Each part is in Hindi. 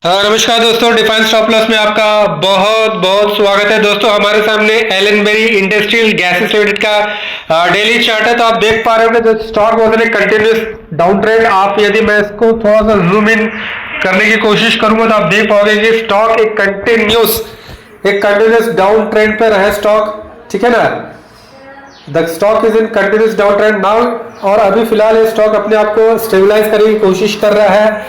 नमस्कार दोस्तों, डिफाइन स्टॉप लॉस में आपका बहुत बहुत स्वागत है। दोस्तों हमारे सामने एलेनबेरी इंडस्ट्रियल गैसेस लिमिटेड का डेली चार्ट है। तो आप देख पा रहे हो कि stock was in continuous down trend. आप यदि मैं इसको थोड़ा सा जूम इन करने की कोशिश करूंगा तो आप देख पाओगे कि स्टॉक एक कंटिन्यूस डाउन ट्रेंड पर है स्टॉक, ठीक है ना। The stock is in continuous down trend now, और अभी फिलहाल ये स्टॉक अपने आप को स्टेबलाइज करने की कोशिश कर रहा है,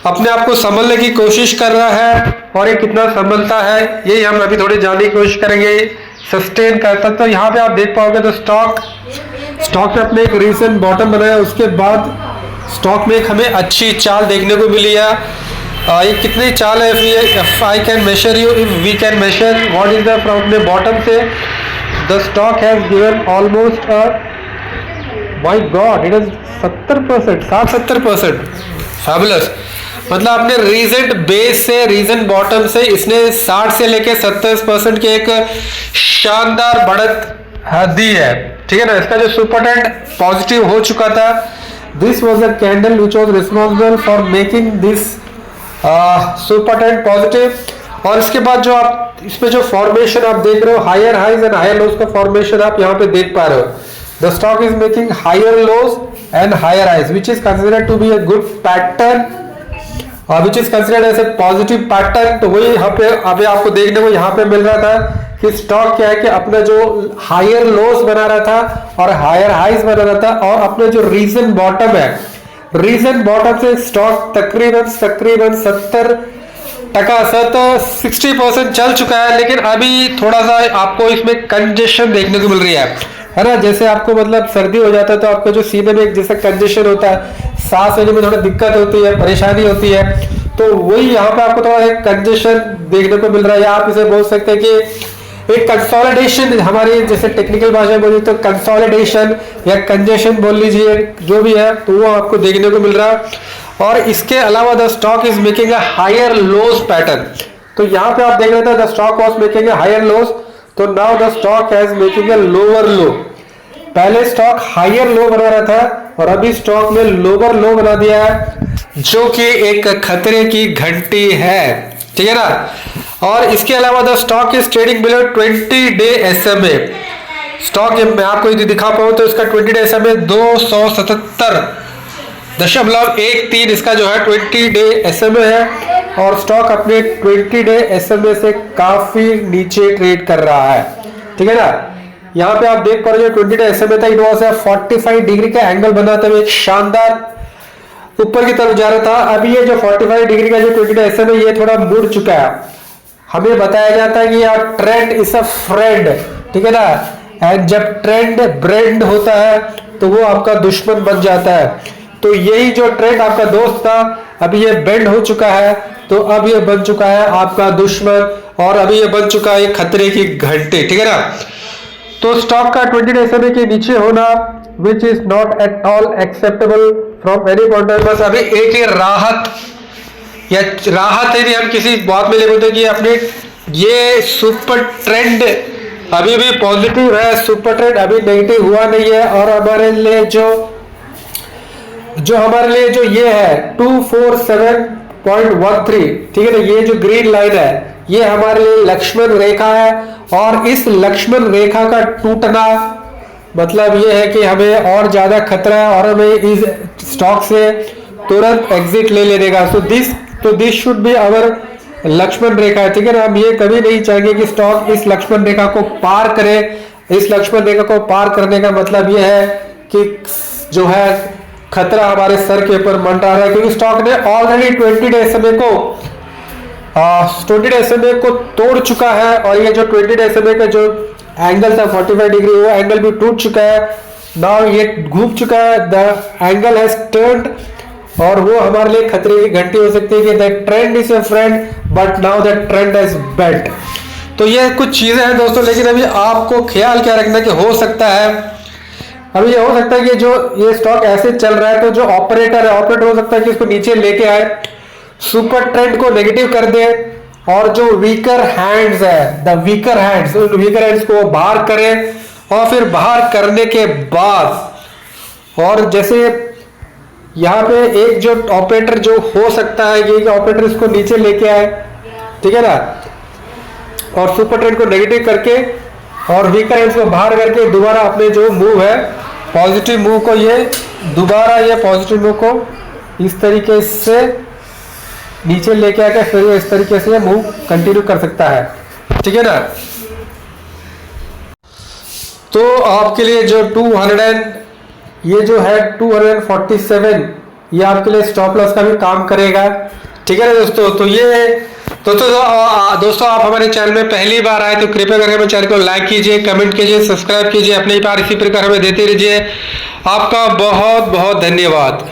अपने आप को संभलने की कोशिश कर रहा है। और ये कितना संभलता है यही हम अभी थोड़ी जानने की कोशिश करेंगे। सस्टेन करता तो यहाँ पे आप देख पाओगे तो स्टॉक ने अपने एक रीसेंट बॉटम बनाया, उसके बाद स्टॉक में एक हमें अच्छी चाल देखने को मिली है। ये कितनी चाल है, if I can measure you, if we can measure what is the from the bottom से the stock has given almost my god, it is 70%, 60-70%। Fabulous. मतलब अपने रीसेंट बेस से, रीसेंट बॉटम से इसने 60 से लेके 70% के एक शानदार बढ़त दी है, ठीक है ना। इसका जो सुपर ट्रेंड पॉजिटिव हो चुका था, this was a candle which was responsible for making this super trend positive. और इसके बाद जो आप इसमें जो फॉर्मेशन आप देख रहे हो, higher highs and higher lows का फॉर्मेशन आप यहाँ पे देख पा रहे हो। The stock is making higher lows and higher highs which is considered to be a good pattern, which is considered as a positive pattern. तो वही यहाँ पे अभी आपको देखने को यहाँ पे मिल रहा था कि स्टॉक क्या है कि अपना जो हायर लोस बना रहा था और हायर हाइज बना रहा था, और अपने जो रीसेंट बॉटम है, रीसेंट बॉटम से स्टॉक तकरीबन 60% चल चुका है। लेकिन अभी थोड़ा सा आपको इसमें कंजेशन देखने को मिल रही है ना। जैसे आपको मतलब सर्दी हो जाता है तो आपको जो सीने में जैसे कंजेशन होता है, सांस लेने में थोड़ा दिक्कत होती है, परेशानी होती है, तो वही यहाँ पे आपको थोड़ा एक कंजेशन देखने को मिल रहा है। या आप इसे बोल सकते हैं कि एक कंसोलिडेशन, हमारी जैसे टेक्निकल भाषा में बोलिए तो कंसोलिडेशन या कंजेशन बोल लीजिए, जो भी है, तो वो आपको देखने को मिल रहा है। और इसके अलावा the stock is making a higher lows pattern. तो यहाँ पे आप देख रहे थे the stock was making a higher lows, तो now the stock has making a lower low. पहले स्टॉक हायर लो बना रहा था और अभी स्टॉक में लोअर लो बना दिया है, जो कि एक खतरे की घंटी है, ठीक है ना। और इसके अलावा the stock is trading below 20 day SMA। Stock मैं आपको यदि दिखा पाऊं तो इसका 20 डे SMA 277.13 इसका जो है 20 डे SMA है, और स्टॉक अपने 20 डे SMA से काफी नीचे ट्रेड कर रहा है, ठीक है ना। यहाँ पे आप देख पा रहे हो 20 डे SMA था, इट वाज 45 डिग्री का एंगल बनाते हुए एक शानदार ऊपर की तरफ जा रहा था। अभी ये जो 45 डिग्री का जो 20 डे SMA ये थोड़ा मुड़ चुका है। हमें बताया जाता है कि यार ट्रेंड इज अ फ्रेंड, ठीक है ना। एंड जब ट्रेंड ब्रेंड होता है तो वो आपका दुश्मन बन जाता है। तो यही जो ट्रेंड आपका दोस्त था, अभी ये बेंड हो चुका है, तो अब ये बन चुका है आपका दुश्मन, और अभी ये बन चुका है खतरे की घंटी, ठीक है ना। तो स्टॉक का 20 डे SMA के नीचे होना which is not at all acceptable from any point of view. अभी एक ही राहत यदि हम किसी बात में ले बोलते कि अपने ये सुपर ट्रेंड अभी भी पॉजिटिव है, सुपर ट्रेंड अभी नेगेटिव हुआ नहीं है। और हमारे लिए जो ये है 247.13, ठीक है ना, ये जो ग्रीन लाइन है ये हमारे लिए लक्ष्मण रेखा है। और इस लक्ष्मण रेखा का टूटना मतलब ये है कि हमें और ज्यादा खतरा है और हमें इस स्टॉक से तुरंत एग्जिट ले लेने का। तो this should be our Lakshman rekha, ठीक है ना। हम ये कभी नहीं चाहेंगे कि स्टॉक इस लक्ष्मण रेखा को पार करे। इस लक्ष्मण रेखा को पार करने का मतलब ये है कि जो है खतरा हमारे सर के ऊपर मंडरा रहा है, क्योंकि स्टॉक ने ऑलरेडी 20 डे SMA को तोड़ चुका है। और ये जो 20 डे SMA का जो एंगल था 45 डिग्री, वो एंगल भी टूट चुका है। नाउ ये घूम चुका है, द एंगल हैज टर्न्ड, और वो हमारे लिए खतरे की घंटी हो सकती है कि the trend is a friend but now the trend has bent. तो ये कुछ चीजें हैं दोस्तों, लेकिन अभी आपको ख्याल क्या रखना कि हो सकता है, अभी ये हो सकता है कि जो ये स्टॉक ऐसे चल रहा है तो जो ऑपरेटर हो सकता है कि इसको नीचे लेके आए, सुपर ट्रेंड को नेगेटिव कर दे, और जो वीकर हैंड्स है, द वीकर हैंड्स, उन वीकर हैंड्स को बाहर करें। और फिर बाहर करने के बाद, और जैसे यहाँ पे एक जो ऑपरेटर जो हो सकता है ये कि ऑपरेटर इसको नीचे लेके आए, ठीक है ना, और सुपर ट्रेंड को नेगेटिव करके और वीकर हैंड्स को बाहर करके दोबारा अपने जो मूव है पॉजिटिव मूव को ये दोबारा ये पॉजिटिव मूव को इस तरीके से नीचे लेके आके फिर इस तरीके से मूव कंटिन्यू कर सकता है, ठीक है ना। तो आपके लिए जो 200 ये जो है 247 ये आपके लिए स्टॉप लॉस का भी काम करेगा, ठीक है ना दोस्तों। तो ये दोस्तों आप हमारे चैनल में पहली बार आए तो कृपया करके हमारे चैनल को लाइक कीजिए, कमेंट कीजिए, सब्सक्राइब कीजिए, अपने पार इसी प्रकार हमें देते रहिए। आपका बहुत बहुत धन्यवाद।